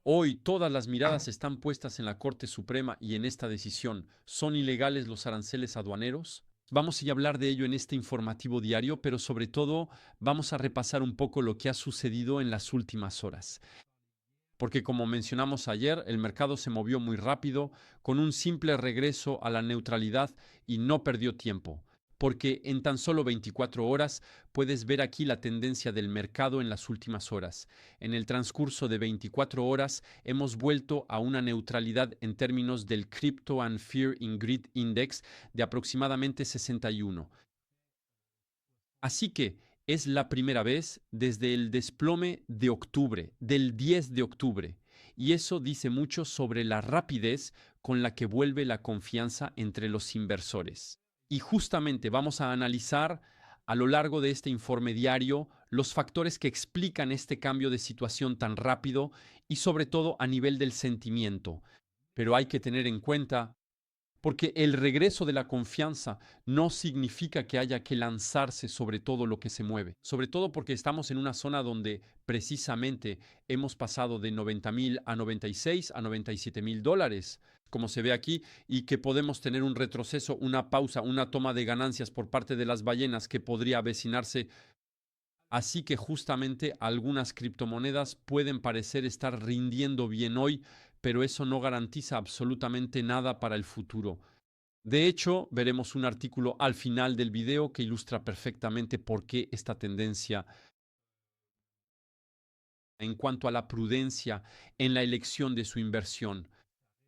Hoy todas las miradas están puestas en la Corte Suprema y en esta decisión. ¿Son ilegales los aranceles aduaneros? Vamos a hablar de ello en este informativo diario, pero sobre todo vamos a repasar un poco lo que ha sucedido en las últimas horas. Porque como mencionamos ayer, el mercado se movió muy rápido, con un simple regreso a la neutralidad y no perdió tiempo. Porque en tan solo 24 horas puedes ver aquí la tendencia del mercado en las últimas horas. En el transcurso de 24 horas hemos vuelto a una neutralidad en términos del Crypto and Fear in Greed Index de aproximadamente 61. Así que es la primera vez desde el desplome de octubre, del 10 de octubre, y eso dice mucho sobre la rapidez con la que vuelve la confianza entre los inversores. Y justamente vamos a analizar a lo largo de este informe diario los factores que explican este cambio de situación tan rápido y sobre todo a nivel del sentimiento. Pero hay que tener en cuenta porque el regreso de la confianza no significa que haya que lanzarse sobre todo lo que se mueve. Sobre todo porque estamos en una zona donde precisamente hemos pasado de 90,000 a 96 a 97,000 dólares, como se ve aquí, y que podemos tener un retroceso, una pausa, una toma de ganancias por parte de las ballenas que podría avecinarse. Así que justamente algunas criptomonedas pueden parecer estar rindiendo bien hoy, pero eso no garantiza absolutamente nada para el futuro. De hecho, veremos un artículo al final del video que ilustra perfectamente por qué esta tendencia en cuanto a la prudencia en la elección de su inversión.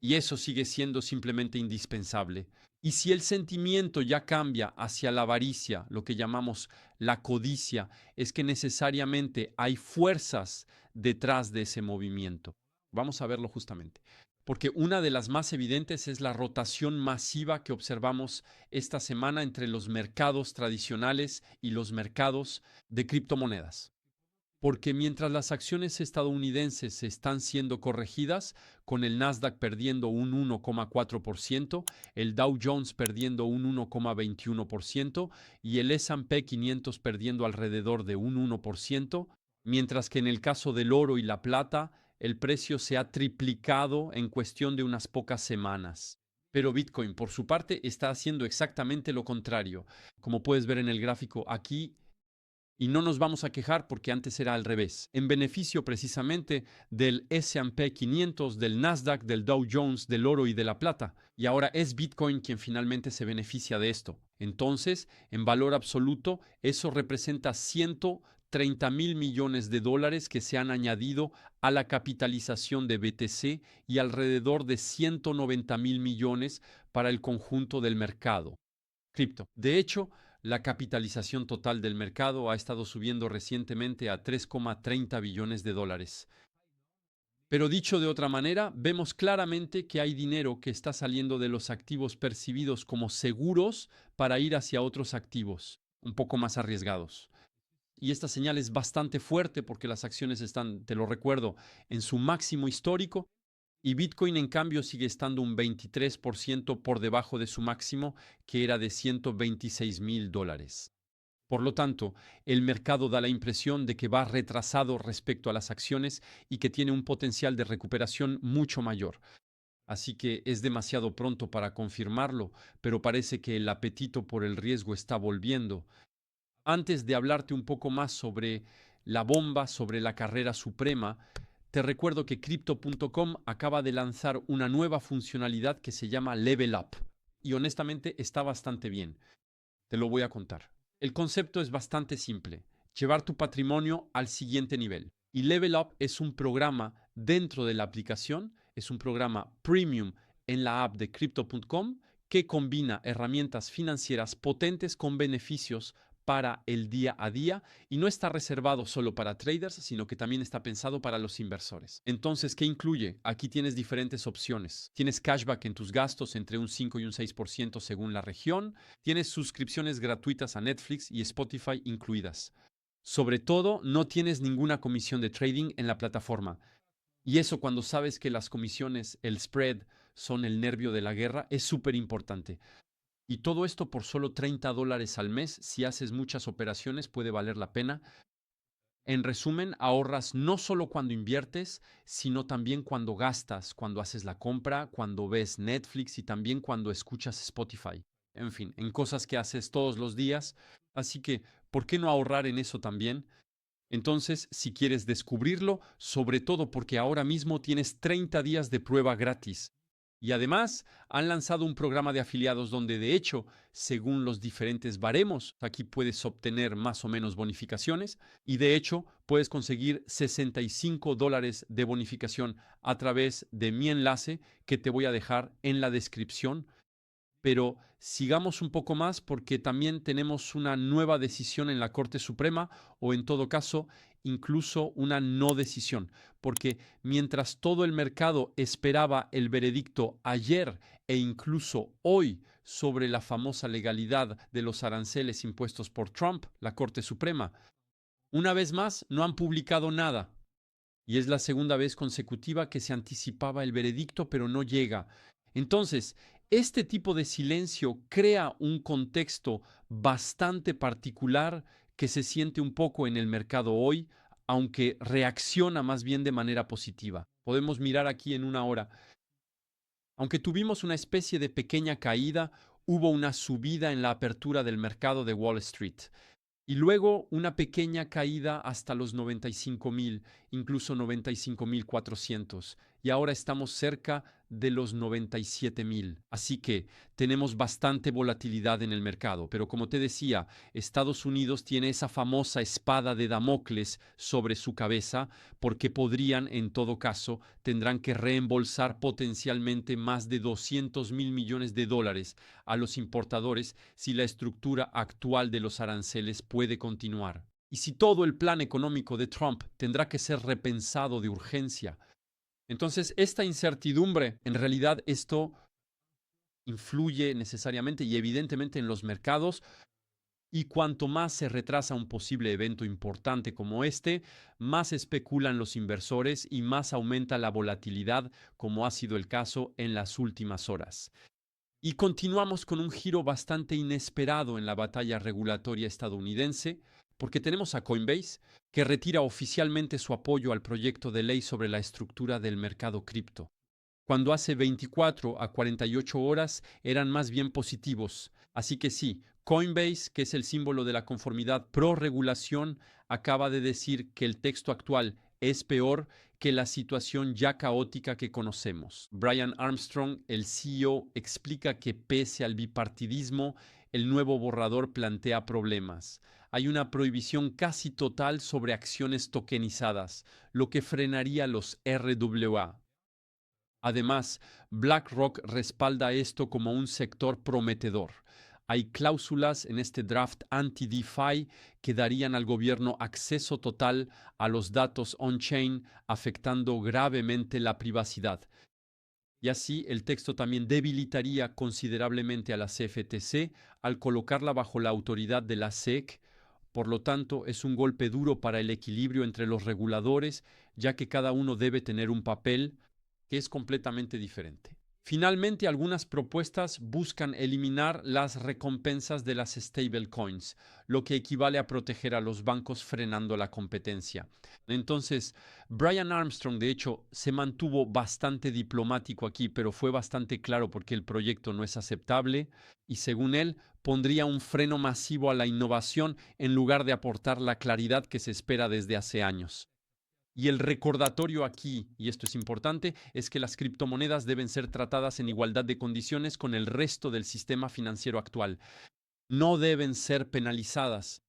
Y eso sigue siendo simplemente indispensable. Y si el sentimiento ya cambia hacia la avaricia, lo que llamamos la codicia, es que necesariamente hay fuerzas detrás de ese movimiento. Vamos a verlo justamente. Porque una de las más evidentes es la rotación masiva que observamos esta semana entre los mercados tradicionales y los mercados de criptomonedas. Porque mientras las acciones estadounidenses están siendo corregidas, con el Nasdaq perdiendo un 1,4%, el Dow Jones perdiendo un 1,21% y el S&P 500 perdiendo alrededor de un 1%, mientras que en el caso del oro y la plata, el precio se ha triplicado en cuestión de unas pocas semanas. Pero Bitcoin, por su parte, está haciendo exactamente lo contrario. Como puedes ver en el gráfico aquí, y no nos vamos a quejar porque antes era al revés, en beneficio precisamente del S&P 500, del Nasdaq, del Dow Jones, del oro y de la plata. Y ahora es Bitcoin quien finalmente se beneficia de esto. Entonces, en valor absoluto, eso representa 130,000 millones de dólares que se han añadido a la capitalización de BTC y alrededor de 190,000 millones para el conjunto del mercado cripto. De hecho, la capitalización total del mercado ha estado subiendo recientemente a 3,30 billones de dólares. Pero dicho de otra manera, vemos claramente que hay dinero que está saliendo de los activos percibidos como seguros para ir hacia otros activos, un poco más arriesgados. Y esta señal es bastante fuerte porque las acciones están, te lo recuerdo, en su máximo histórico y Bitcoin, en cambio, sigue estando un 23% por debajo de su máximo, que era de 126,000 dólares. Por lo tanto, el mercado da la impresión de que va retrasado respecto a las acciones y que tiene un potencial de recuperación mucho mayor. Así que es demasiado pronto para confirmarlo, pero parece que el apetito por el riesgo está volviendo. Antes de hablarte un poco más sobre la bomba, sobre la carrera suprema, te recuerdo que Crypto.com acaba de lanzar una nueva funcionalidad que se llama Level Up. Y honestamente está bastante bien. Te lo voy a contar. El concepto es bastante simple. Llevar tu patrimonio al siguiente nivel. Y Level Up es un programa dentro de la aplicación, es un programa premium en la app de Crypto.com que combina herramientas financieras potentes con beneficios para el día a día y no está reservado solo para traders, sino que también está pensado para los inversores. Entonces, ¿qué incluye? Aquí tienes diferentes opciones. Tienes cashback en tus gastos entre un 5 y un 6% según la región. Tienes suscripciones gratuitas a Netflix y Spotify incluidas. Sobre todo, no tienes ninguna comisión de trading en la plataforma. Y eso cuando sabes que las comisiones, el spread, son el nervio de la guerra, es súper importante. Y todo esto por solo $30 al mes. Si haces muchas operaciones puede valer la pena. En resumen, ahorras no solo cuando inviertes, sino también cuando gastas, cuando haces la compra, cuando ves Netflix y también cuando escuchas Spotify. En fin, en cosas que haces todos los días. Así que, ¿por qué no ahorrar en eso también? Entonces, si quieres descubrirlo, sobre todo porque ahora mismo tienes 30 días de prueba gratis. Y además, han lanzado un programa de afiliados donde, de hecho, según los diferentes baremos, aquí puedes obtener más o menos bonificaciones y, de hecho, puedes conseguir $65 de bonificación a través de mi enlace que te voy a dejar en la descripción. Pero sigamos un poco más porque también tenemos una nueva decisión en la Corte Suprema o en todo caso incluso una no decisión, porque mientras todo el mercado esperaba el veredicto ayer e incluso hoy sobre la famosa legalidad de los aranceles impuestos por Trump, la Corte Suprema, una vez más no han publicado nada. Y es la segunda vez consecutiva que se anticipaba el veredicto, pero no llega. Entonces, este tipo de silencio crea un contexto bastante particular que se siente un poco en el mercado hoy, aunque reacciona más bien de manera positiva. Podemos mirar aquí en una hora. Aunque tuvimos una especie de pequeña caída, hubo una subida en la apertura del mercado de Wall Street. Y luego una pequeña caída hasta los 95,000, incluso 95,400. Y ahora estamos cerca de los 97,000. Así que tenemos bastante volatilidad en el mercado. Pero como te decía, Estados Unidos tiene esa famosa espada de Damocles sobre su cabeza porque podrían, en todo caso, tendrán que reembolsar potencialmente más de 200,000 millones de dólares a los importadores si la estructura actual de los aranceles puede continuar. Y si todo el plan económico de Trump tendrá que ser repensado de urgencia. Entonces, esta incertidumbre, en realidad esto influye necesariamente y evidentemente en los mercados, y cuanto más se retrasa un posible evento importante como este, más especulan los inversores y más aumenta la volatilidad, como ha sido el caso en las últimas horas. Y continuamos con un giro bastante inesperado en la batalla regulatoria estadounidense, porque tenemos a Coinbase, que retira oficialmente su apoyo al proyecto de ley sobre la estructura del mercado cripto, cuando hace 24 a 48 horas eran más bien positivos. Así que sí, Coinbase, que es el símbolo de la conformidad pro regulación, acaba de decir que el texto actual es peor que la situación ya caótica que conocemos. Brian Armstrong, el CEO, explica que pese al bipartidismo, el nuevo borrador plantea problemas. Hay una prohibición casi total sobre acciones tokenizadas, lo que frenaría los RWA. Además, BlackRock respalda esto como un sector prometedor. Hay cláusulas en este draft anti-DeFi que darían al gobierno acceso total a los datos on-chain, afectando gravemente la privacidad. Y así el texto también debilitaría considerablemente a la CFTC al colocarla bajo la autoridad de la SEC. Por lo tanto, es un golpe duro para el equilibrio entre los reguladores, ya que cada uno debe tener un papel que es completamente diferente. Finalmente, algunas propuestas buscan eliminar las recompensas de las stablecoins, lo que equivale a proteger a los bancos frenando la competencia. Entonces, Brian Armstrong, de hecho, se mantuvo bastante diplomático aquí, pero fue bastante claro porque el proyecto no es aceptable y, según él, pondría un freno masivo a la innovación en lugar de aportar la claridad que se espera desde hace años. Y el recordatorio aquí, y esto es importante, es que las criptomonedas deben ser tratadas en igualdad de condiciones con el resto del sistema financiero actual. No deben ser penalizadas.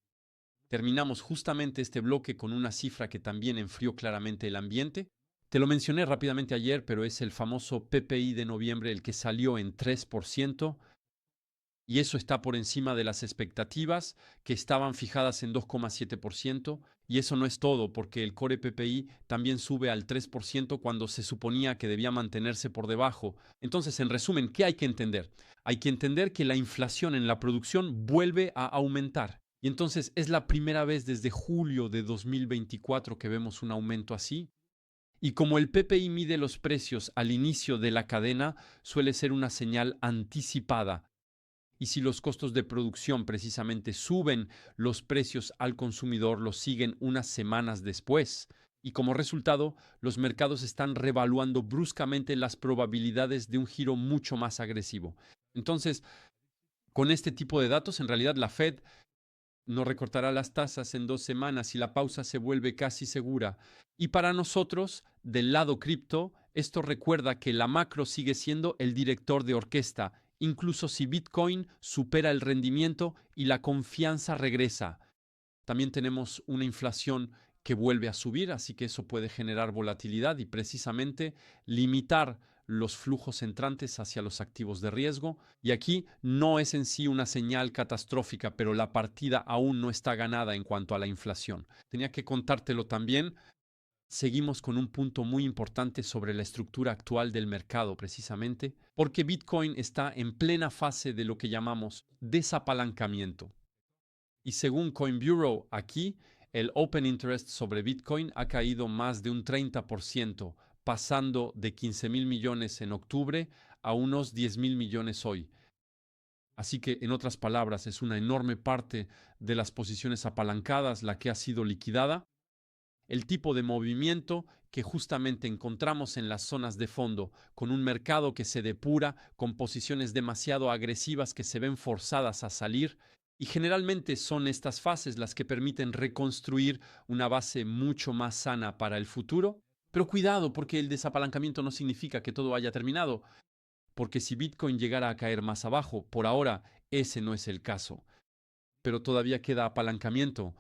Terminamos justamente este bloque con una cifra que también enfrió claramente el ambiente. Te lo mencioné rápidamente ayer, pero es el famoso PPI de noviembre, el que salió en 3%. Y eso está por encima de las expectativas, que estaban fijadas en 2,7%, y eso no es todo, porque el core PPI también sube al 3% cuando se suponía que debía mantenerse por debajo. Entonces, en resumen, ¿qué hay que entender? Hay que entender que la inflación en la producción vuelve a aumentar. Y entonces es la primera vez desde julio de 2024 que vemos un aumento así. Y como el PPI mide los precios al inicio de la cadena, suele ser una señal anticipada y si los costos de producción precisamente suben, los precios al consumidor los siguen unas semanas después. Y como resultado, los mercados están revaluando bruscamente las probabilidades de un giro mucho más agresivo. Entonces, con este tipo de datos, en realidad la Fed no recortará las tasas en 2 semanas y la pausa se vuelve casi segura. Y para nosotros, del lado cripto, esto recuerda que la macro sigue siendo el director de orquesta, incluso si Bitcoin supera el rendimiento y la confianza regresa. También tenemos una inflación que vuelve a subir, así que eso puede generar volatilidad y precisamente limitar los flujos entrantes hacia los activos de riesgo. Y aquí no es en sí una señal catastrófica, pero la partida aún no está ganada en cuanto a la inflación. Tenía que contártelo también. Seguimos con un punto muy importante sobre la estructura actual del mercado, precisamente, porque Bitcoin está en plena fase de lo que llamamos desapalancamiento. Y según CoinBureau, aquí el Open Interest sobre Bitcoin ha caído más de un 30%, pasando de 15,000 millones en octubre a unos 10,000 millones hoy. Así que, en otras palabras, es una enorme parte de las posiciones apalancadas la que ha sido liquidada. El tipo de movimiento que justamente encontramos en las zonas de fondo, con un mercado que se depura, con posiciones demasiado agresivas que se ven forzadas a salir, y generalmente son estas fases las que permiten reconstruir una base mucho más sana para el futuro. Pero cuidado, porque el desapalancamiento no significa que todo haya terminado, porque si Bitcoin llegara a caer más abajo, por ahora ese no es el caso. Pero todavía queda apalancamiento.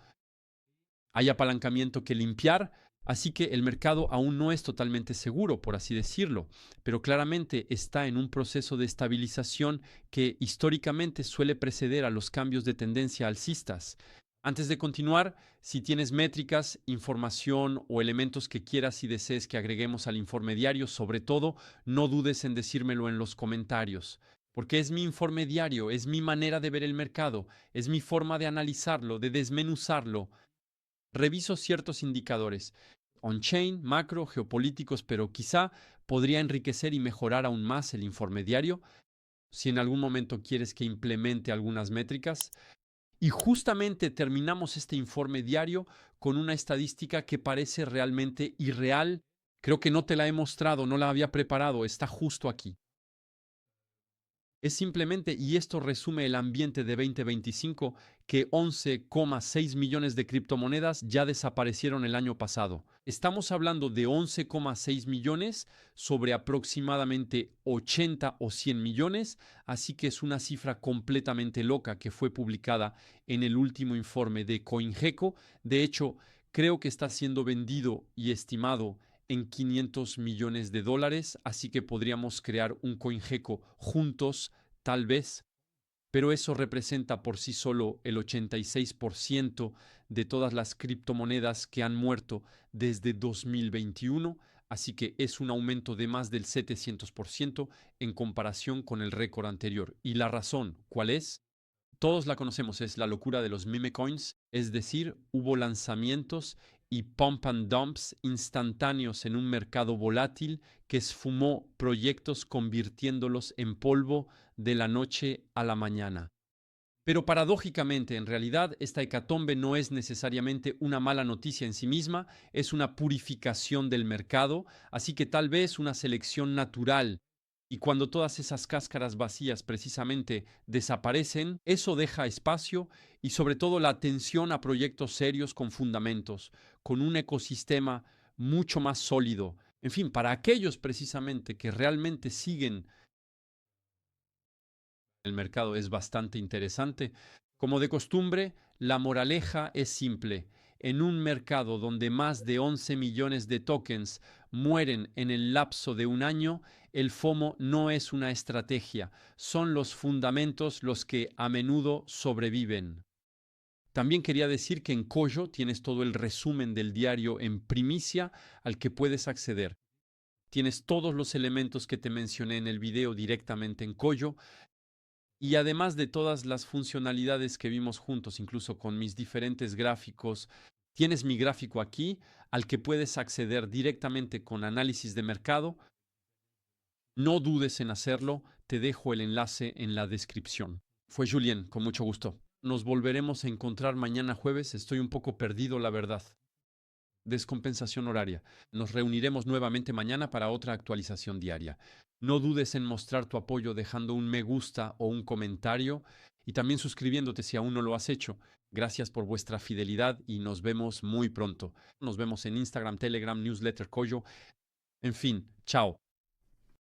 Hay apalancamiento que limpiar, así que el mercado aún no es totalmente seguro, por así decirlo, pero claramente está en un proceso de estabilización que históricamente suele preceder a los cambios de tendencia alcistas. Antes de continuar, si tienes métricas, información o elementos que quieras y desees que agreguemos al informe diario, sobre todo, no dudes en decírmelo en los comentarios. Porque es mi informe diario, es mi manera de ver el mercado, es mi forma de analizarlo, de desmenuzarlo. Reviso ciertos indicadores on-chain, macro, geopolíticos, pero quizá podría enriquecer y mejorar aún más el informe diario si en algún momento quieres que implemente algunas métricas. Y justamente terminamos este informe diario con una estadística que parece realmente irreal. Creo que no te la he mostrado, no la había preparado, está justo aquí. Es simplemente, y esto resume el ambiente de 2025, que 11,6 millones de criptomonedas ya desaparecieron el año pasado. Estamos hablando de 11,6 millones sobre aproximadamente 80 o 100 millones, así que es una cifra completamente loca que fue publicada en el último informe de CoinGecko. De hecho, creo que está siendo vendido y estimado en 500 millones de dólares, así que podríamos crear un CoinGecko juntos, tal vez, pero eso representa por sí solo el 86% de todas las criptomonedas que han muerto desde 2021, así que es un aumento de más del 700% en comparación con el récord anterior. ¿Y la razón cuál es? Todos la conocemos, es la locura de los meme coins, es decir, hubo lanzamientos y pump and dumps instantáneos en un mercado volátil que esfumó proyectos convirtiéndolos en polvo de la noche a la mañana. Pero paradójicamente, en realidad, esta hecatombe no es necesariamente una mala noticia en sí misma, es una purificación del mercado, así que tal vez una selección natural. Y cuando todas esas cáscaras vacías precisamente desaparecen, eso deja espacio y sobre todo la atención a proyectos serios con fundamentos, con un ecosistema mucho más sólido. En fin, para aquellos precisamente que realmente siguen el mercado es bastante interesante. Como de costumbre, la moraleja es simple. En un mercado donde más de 11 millones de tokens mueren en el lapso de un año, el FOMO no es una estrategia, son los fundamentos los que a menudo sobreviven. También quería decir que en Koyo tienes todo el resumen del diario en primicia al que puedes acceder. Tienes todos los elementos que te mencioné en el video directamente en Koyo. Y además de todas las funcionalidades que vimos juntos, incluso con mis diferentes gráficos, tienes mi gráfico aquí al que puedes acceder directamente con análisis de mercado. No dudes en hacerlo, te dejo el enlace en la descripción. Fue Julien, con mucho gusto. Nos volveremos a encontrar mañana jueves. Estoy un poco perdido, la verdad. Descompensación horaria. Nos reuniremos nuevamente mañana para otra actualización diaria. No dudes en mostrar tu apoyo dejando un me gusta o un comentario y también suscribiéndote si aún no lo has hecho. Gracias por vuestra fidelidad y nos vemos muy pronto. Nos vemos en Instagram, Telegram, Newsletter Koyo. En fin, chao.